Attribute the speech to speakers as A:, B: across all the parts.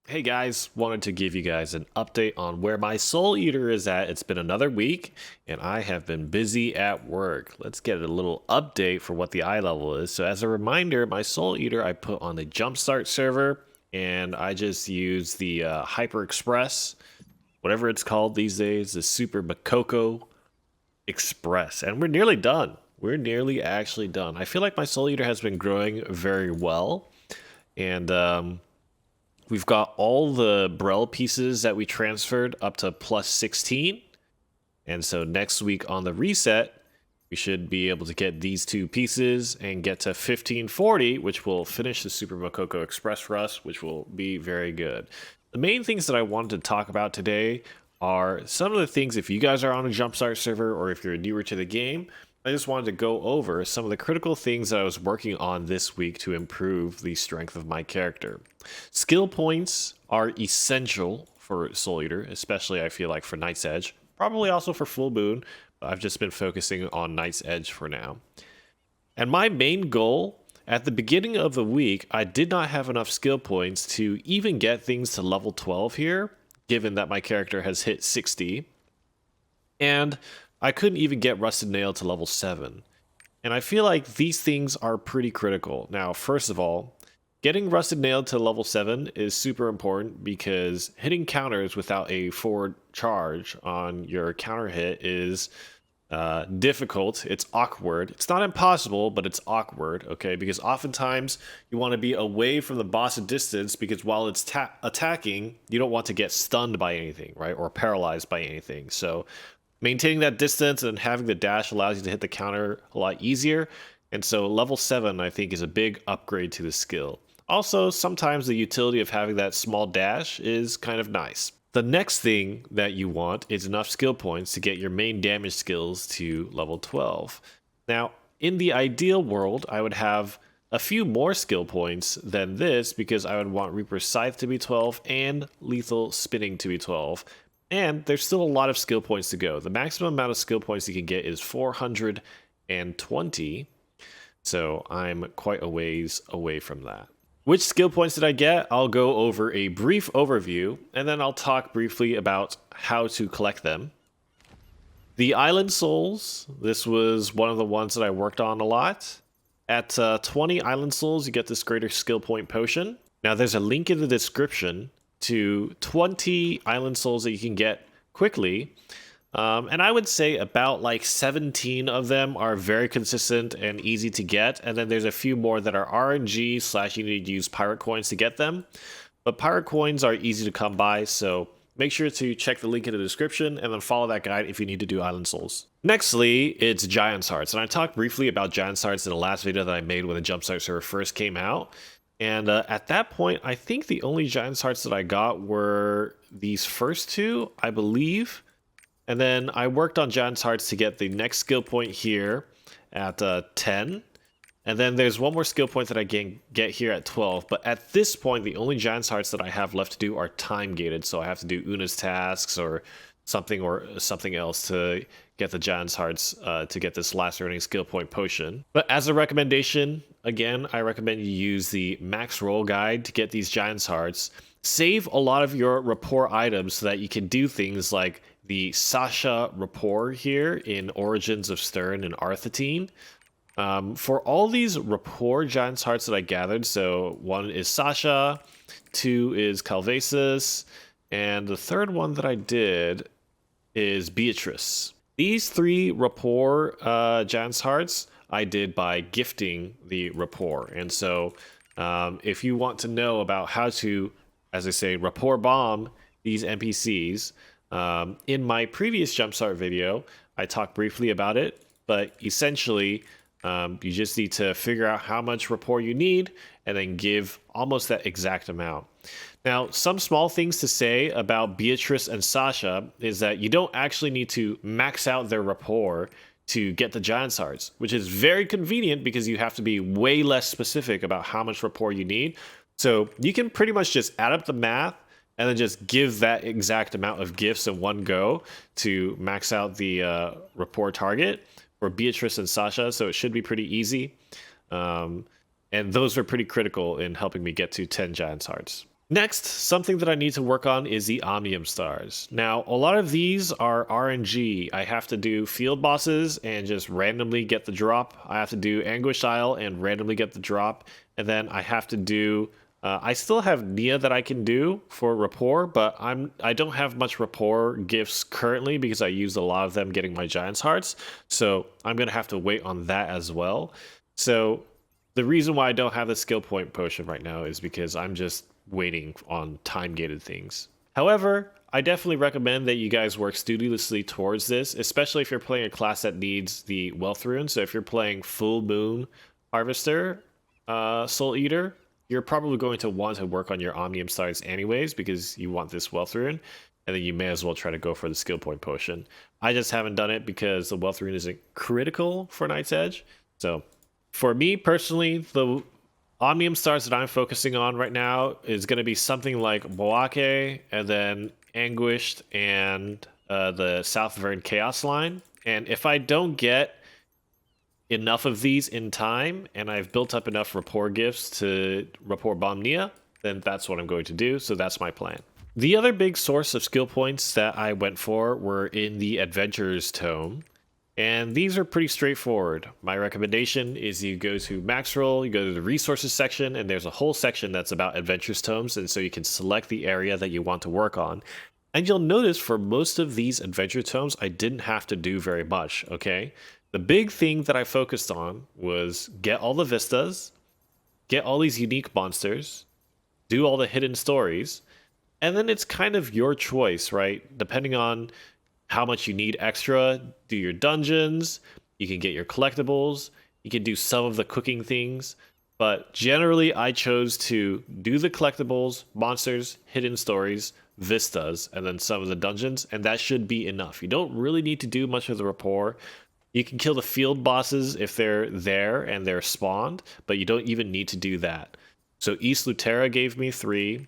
A: Hey guys, wanted to give you guys an update on where my Soul Eater is at. It's been another week and I have been busy at work. Let's get a little update for what the eye level is. So as a reminder, my Soul Eater I put on the Jumpstart server and I just use the Hyper Express, whatever it's called these days, the Super Makoko Express. And we're nearly done. We're nearly actually done. I feel like my Soul Eater has been growing very well. And we've got all the Brel pieces that we transferred up to plus 16. And so next week on the reset, we should be able to get these two pieces and get to 1540, which will finish the Super Makoko Express for us, which will be very good. The main things that I wanted to talk about today are some of the things, if you guys are on a Jumpstart server or if you're newer to the game, I just wanted to go over some of the critical things that I was working on this week to improve the strength of my character. Skill points are essential for Soul Eater, especially I feel like for Night's Edge. Probably also for Full Moon, but I've just been focusing on Night's Edge for now. And my main goal, at the beginning of the week, I did not have enough skill points to even get things to level 12 here, given that my character has hit 60. And I couldn't even get Rusted Nail to level 7. And I feel like these things are pretty critical. Now, first of all, getting Rusted Nail to level 7 is super important because hitting counters without a forward charge on your counter hit is difficult. It's awkward. It's not impossible, but it's awkward, okay? Because oftentimes you want to be away from the boss a distance because while it's attacking, you don't want to get stunned by anything, right? Or paralyzed by anything. So maintaining that distance and having the dash allows you to hit the counter a lot easier. And so level 7, I think, is a big upgrade to the skill. Also, sometimes the utility of having that small dash is kind of nice. The next thing that you want is enough skill points to get your main damage skills to level 12. Now, in the ideal world, I would have a few more skill points than this because I would want Reaper's Scythe to be 12 and Lethal Spinning to be 12. And there's still a lot of skill points to go. The maximum amount of skill points you can get is 420. So I'm quite a ways away from that. Which skill points did I get? I'll go over a brief overview, and then I'll talk briefly about how to collect them. The Island Souls, this was one of the ones that I worked on a lot. At 20 Island Souls, you get this greater skill point potion. Now there's a link in the description to 20 Island Souls that you can get quickly. And I would say about like 17 of them are very consistent and easy to get. And then there's a few more that are RNG / you need to use pirate coins to get them. But pirate coins are easy to come by, so make sure to check the link in the description and then follow that guide if you need to do Island Souls. Nextly, it's Giant's Hearts. And I talked briefly about Giant's Hearts in the last video that I made when the Jumpstart server first came out. And at that point, I think the only Giant's Hearts that I got were these first two, I believe. And then I worked on Giant's Hearts to get the next skill point here at 10. And then there's one more skill point that I can get here at 12. But at this point, the only Giant's Hearts that I have left to do are time gated. So I have to do Una's tasks or something else to get the Giant's Hearts to get this last earning skill point potion. But as a recommendation, again, I recommend you use the max roll guide to get these Giant's Hearts. Save a lot of your rapport items so that you can do things like the Sasha rapport here in Origins of Stern and Arthatine. For all these rapport Giant's Hearts that I gathered, so one is Sasha, 2 is Calvasis, and the third one that I did is Beatrice. These 3 rapport Giant's Hearts I did by gifting the rapport. And so if you want to know about how to, as I say, rapport bomb these NPCs, in my previous Jumpstart video, I talked briefly about it, but essentially, you just need to figure out how much rapport you need and then give almost that exact amount. Now, some small things to say about Beatrice and Sasha is that you don't actually need to max out their rapport to get the Giant's Hearts, which is very convenient because you have to be way less specific about how much rapport you need. So you can pretty much just add up the math and then just give that exact amount of gifts in one go to max out the rapport target for Beatrice and Sasha, so it should be pretty easy. And those are pretty critical in helping me get to 10 Giant's Hearts. Next, something that I need to work on is the Omnium Stars. Now, a lot of these are RNG. I have to do field bosses and just randomly get the drop. I have to do Anguish Isle and randomly get the drop. And then I have to do... I still have Nia that I can do for rapport, but I don't have much rapport gifts currently because I used a lot of them getting my Giant's Hearts. So I'm going to have to wait on that as well. So the reason why I don't have the skill point potion right now is because I'm just waiting on time gated things. However, I definitely recommend that you guys work studiously towards this, especially if you're playing a class that needs the wealth rune. So if you're playing Full Moon Harvester, Soul Eater, you're probably going to want to work on your Omnium Stars anyways because you want this wealth rune, and then you may as well try to go for the skill point potion. I just haven't done it because the wealth rune isn't critical for Night's Edge. So for me personally, the Omnium Stars that I'm focusing on right now is going to be something like Moake, and then Anguished, and the South Vern Chaos line. And if I don't get enough of these in time, and I've built up enough rapport gifts to rapport bomb Nia, then that's what I'm going to do. So that's my plan. The other big source of skill points that I went for were in the Adventurer's Tome. And these are pretty straightforward. My recommendation is you go to Max Roll, you go to the resources section, and there's a whole section that's about Adventures Tomes, and so you can select the area that you want to work on. And you'll notice for most of these Adventure Tomes, I didn't have to do very much, okay? The big thing that I focused on was get all the vistas, get all these unique monsters, do all the hidden stories, and then it's kind of your choice, right? Depending on how much you need extra, do your dungeons, you can get your collectibles, you can do some of the cooking things, but generally I chose to do the collectibles, monsters, hidden stories, vistas, and then some of the dungeons, and that should be enough. You don't really need to do much of the rapport. You can kill the field bosses if they're there and they're spawned, but you don't even need to do that. So East Lutera gave me 3.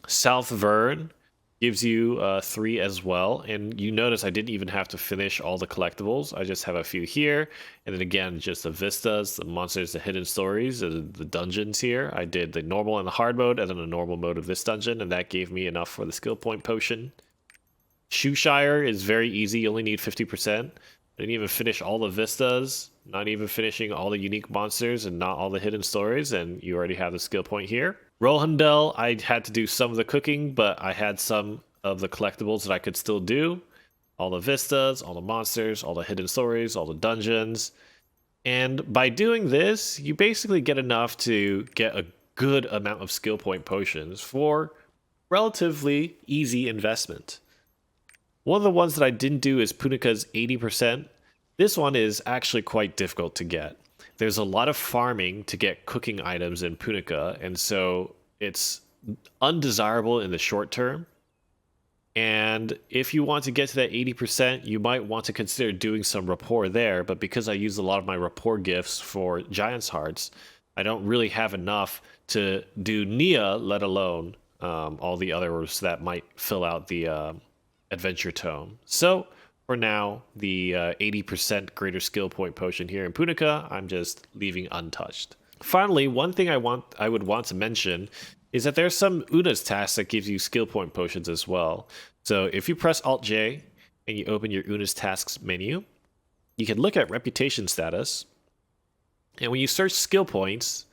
A: South Vern gives you 3 as well. And you notice I didn't even have to finish all the collectibles. I just have a few here. And then again, just the vistas, the monsters, the hidden stories, the dungeons here. I did the normal and the hard mode, and then the normal mode of this dungeon, and that gave me enough for the skill point potion. Shoeshire is very easy. You only need 50%. I didn't even finish all the vistas, not even finishing all the unique monsters and not all the hidden stories, and you already have the skill point here. Rohandel, I had to do some of the cooking, but I had some of the collectibles that I could still do. All the vistas, all the monsters, all the hidden stories, all the dungeons. And by doing this, you basically get enough to get a good amount of skill point potions for relatively easy investment. One of the ones that I didn't do is Punika's 80%. This one is actually quite difficult to get. There's a lot of farming to get cooking items in Punica, and so it's undesirable in the short term. And if you want to get to that 80%, you might want to consider doing some rapport there, but because I use a lot of my rapport gifts for Giant's Hearts, I don't really have enough to do Nia, let alone all the others that might fill out the Adventure Tome. So for now, the 80% greater skill point potion here in Punica, I'm just leaving untouched. Finally, one thing I would want to mention is that there's some Una's tasks that gives you skill point potions as well. So if you press Alt J and you open your Una's tasks menu, you can look at reputation status. And when you search skill points,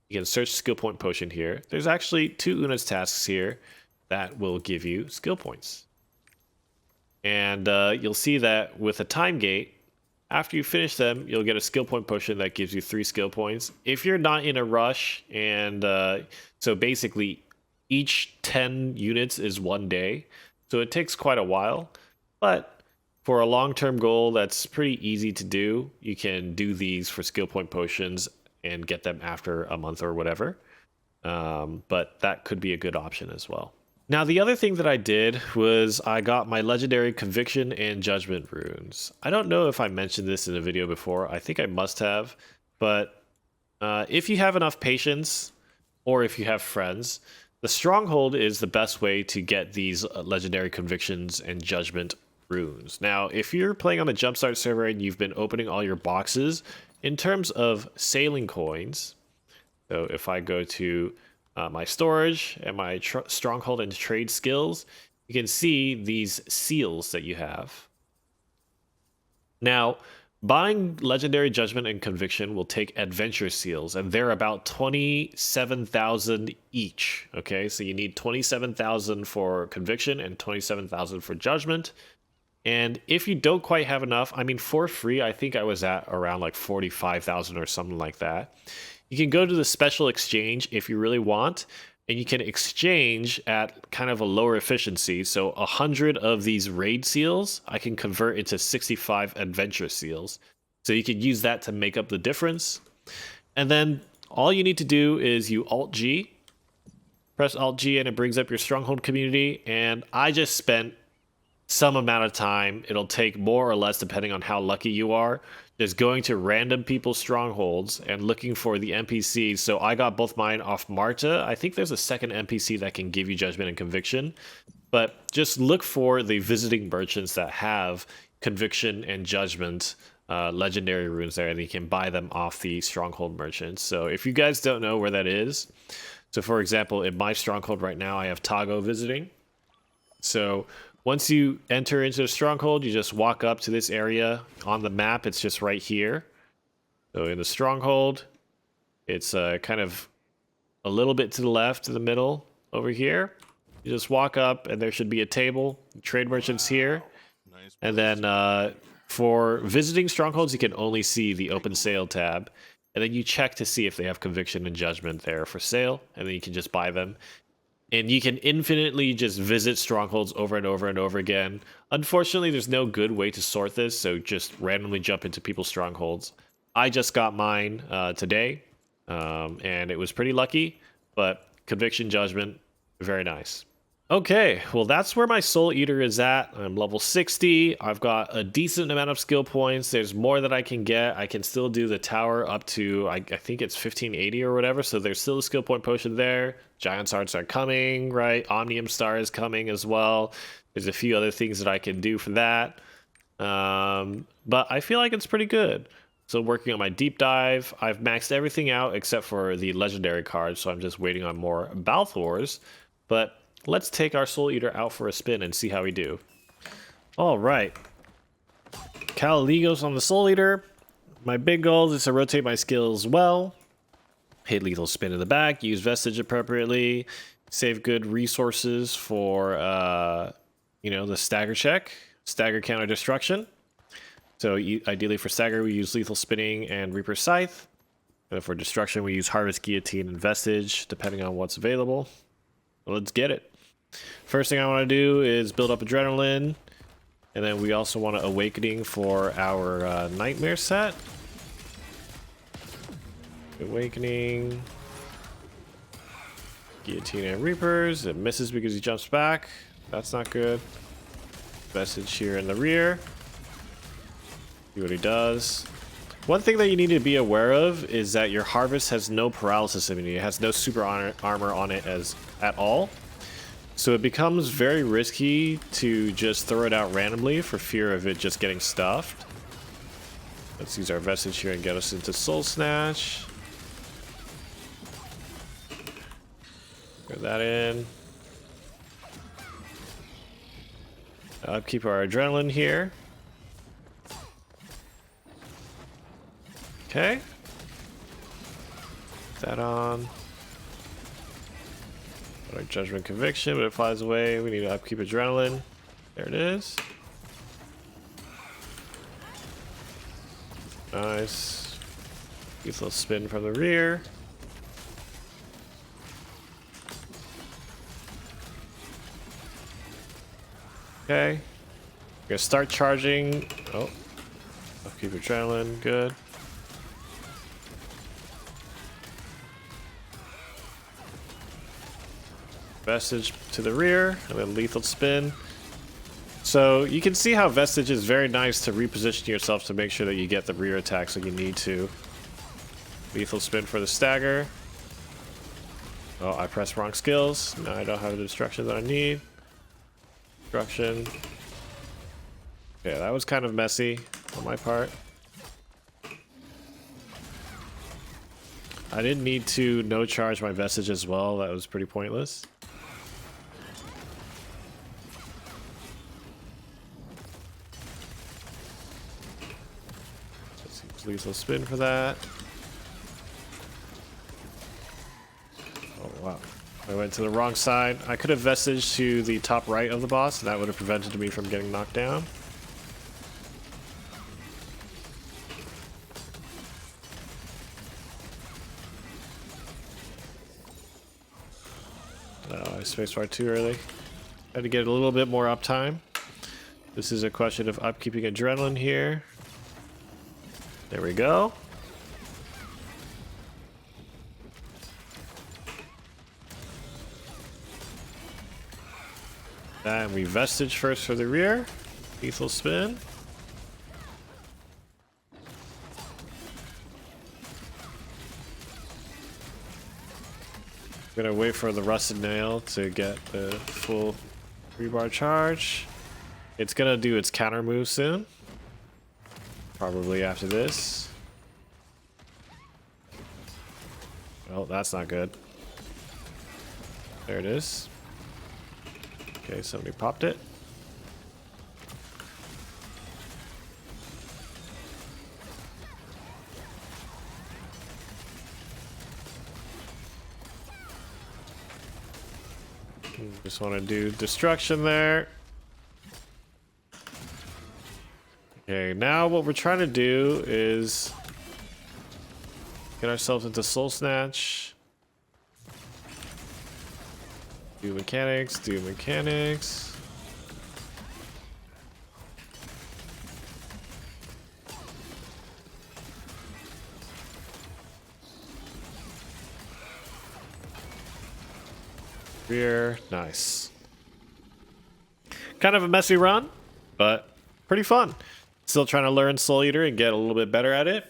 A: you can search skill point potion here. There's actually 2 Una's tasks here that will give you skill points. And you'll see that with a time gate, after you finish them, you'll get a skill point potion that gives you 3 skill points. If you're not in a rush, and so basically each 10 units is 1 day, so it takes quite a while. But for a long-term goal that's pretty easy to do, you can do these for skill point potions and get them after a month or whatever. But that could be a good option as well. Now, the other thing that I did was I got my legendary Conviction and Judgment runes. I don't know if I mentioned this in a video before. I think I must have. But if you have enough patience, or if you have friends, the Stronghold is the best way to get these legendary Convictions and Judgment runes. Now, if you're playing on a Jumpstart server and you've been opening all your boxes, in terms of sailing coins, so if I go to my storage and my stronghold and trade skills, you can see these seals that you have. Now, buying Legendary Judgment and Conviction will take adventure seals, and they're about 27,000 each. Okay, so you need 27,000 for Conviction and 27,000 for Judgment. And if you don't quite have enough, I mean, for free, I think I was at around like 45,000 or something like that. You can go to the special exchange if you really want, and you can exchange at kind of a lower efficiency. So 100 of these raid seals, I can convert into 65 adventure seals. So you can use that to make up the difference. And then all you need to do is you Alt-G, press Alt-G, and it brings up your stronghold community. And I just spent some amount of time. It'll take more or less depending on how lucky you are, just going to random people's strongholds and looking for the NPCs. So I got both mine off Marta. I think there's a second NPC that can give you Judgment and Conviction, but just look for the visiting merchants that have Conviction and Judgment legendary runes there, and you can buy them off the stronghold merchants. So if you guys don't know where that is, so for example, in my stronghold right now, I have Tago visiting. So once you enter into the stronghold, you just walk up to this area on the map. It's just right here. So in the stronghold, it's kind of a little bit to the left, to the middle over here. You just walk up and there should be a table. Trade merchants here. And then for visiting strongholds, you can only see the open sale tab. And then you check to see if they have Conviction and Judgment there for sale. And then you can just buy them. And you can infinitely just visit strongholds over and over and over again. Unfortunately, there's no good way to sort this, so just randomly jump into people's strongholds. I just got mine today, and it was pretty lucky, but Conviction, Judgment, very nice. Okay, well that's where my Soul Eater is at. I'm level 60. I've got a decent amount of skill points. There's more that I can get. I can still do the tower up to, I think it's 1580 or whatever, so there's still a skill point potion there. Giant's Hearts are coming, right? Omnium Star is coming as well. There's a few other things that I can do for that. But I feel like it's pretty good. So working on my deep dive, I've maxed everything out except for the legendary cards, so I'm just waiting on more Balthors. But let's take our Soul Eater out for a spin and see how we do. All right. Caliligos on the Soul Eater. My big goal is to rotate my skills well. Hit lethal spin in the back. Use vestige appropriately. Save good resources for, the stagger check. Stagger counter destruction. So ideally for stagger, we use lethal spinning and Reaper Scythe. And for destruction, we use Harvest Guillotine and Vestige, depending on what's available. Let's get it. First thing I want to do is build up Adrenaline, and then we also want to Awakening for our Nightmare set. Awakening, Guillotine and Reapers. It misses because he jumps back. That's not good. Vestige here in the rear. See what he does. One thing that you need to be aware of is that your Harvest has no paralysis immunity. It has no super armor on it at all. So it becomes very risky to just throw it out randomly for fear of it just getting stuffed. Let's use our Vestige here and get us into Soul Snatch. Get that in. Keep our Adrenaline here. Okay. Put that on. Put our Judgment Conviction, but it flies away. We need to upkeep Adrenaline. There it is. Nice. Lethal spin from the rear. Okay. We're gonna start charging. Oh. Upkeep Adrenaline. Good. Vestige to the rear, and then lethal spin. So you can see how Vestige is very nice to reposition yourself to make sure that you get the rear attacks when you need to. Lethal spin for the stagger. Oh, I pressed wrong skills. Now I don't have the destruction that I need. Destruction. Okay, that was kind of messy on my part. I didn't need to no charge my vestige as well. That was pretty pointless. Lethal spin for that. Oh wow. I went to the wrong side. I could have vestige to the top right of the boss, and that would have prevented me from getting knocked down. Oh, I spacebar too early. Had to get a little bit more uptime. This is a question of upkeeping adrenaline here. There we go. And we vestige first for the rear. Lethal spin. Gonna wait for the rusted nail to get the full rebar charge. It's gonna do its counter move soon. Probably after this. Well, that's not good. There it is. Okay, somebody popped it. Just want to do destruction there. Okay, now what we're trying to do is get ourselves into Soul Snatch. Do mechanics, do mechanics. Rear, nice. Kind of a messy run, but pretty fun. Still trying to learn Soul Eater and get a little bit better at it.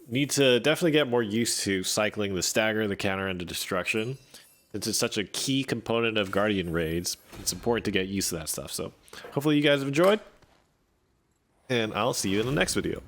A: Need to definitely get more used to cycling the stagger, the counter, and the destruction. Since it's such a key component of Guardian raids, it's important to get used to that stuff. So hopefully you guys have enjoyed, and I'll see you in the next video.